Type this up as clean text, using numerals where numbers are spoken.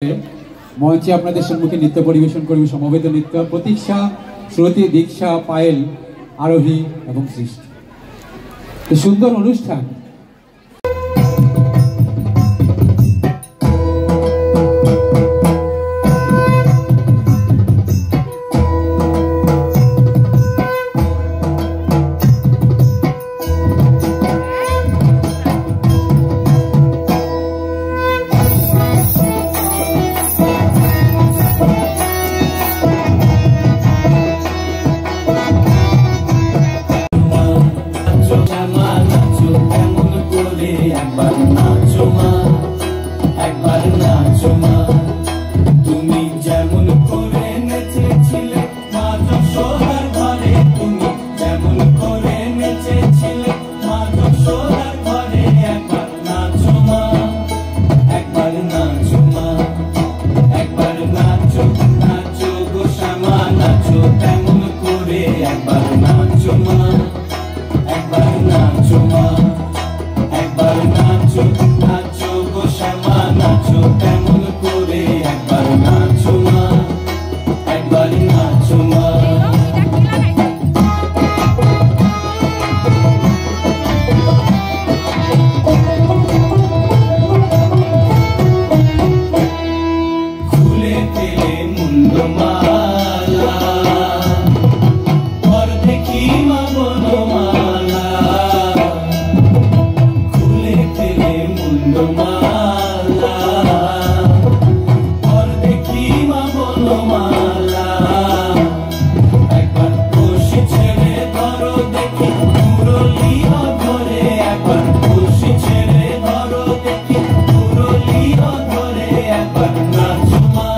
মঞ্চে আপনাদের সম্মুখে নৃত্য পরিবেশন করবে সমবেত নৃত্য প্রতীক্ষা, শ্রুতি, দীক্ষা, পায়েল, আরোহী এবং সৃষ্টি। সুন্দর অনুষ্ঠান। তুমি যেমন করে নেচেছিলে মা যশোদার ঘরে, তুমি যেমন করে নেচেছিলে মা যশোদার ঘরে, একবার নাচো মা, একবার নাচো মা, একবার নাচো, নাচো গো শ্যামা নাচো তেমন করে, একবার নাচো মা, একবার নাচো মা, একবার নাচো, নাচো গো শ্যামা নাচো তেমন করে, একবার নাচো মা, একবার নাচো মা। খুলে ফেলে মুন্ডমালা, পর দেখি মা বনমালা, খুলে ফেলে মুন্ডমালা, পর দেখি মা বনমালা, একবার বসে ছেড়ে ধরো দেখি মুরলি ধরে, একবার বসে ছেড়ে ধরো দেখি মুরলি ধরে, একবার নাচো মা,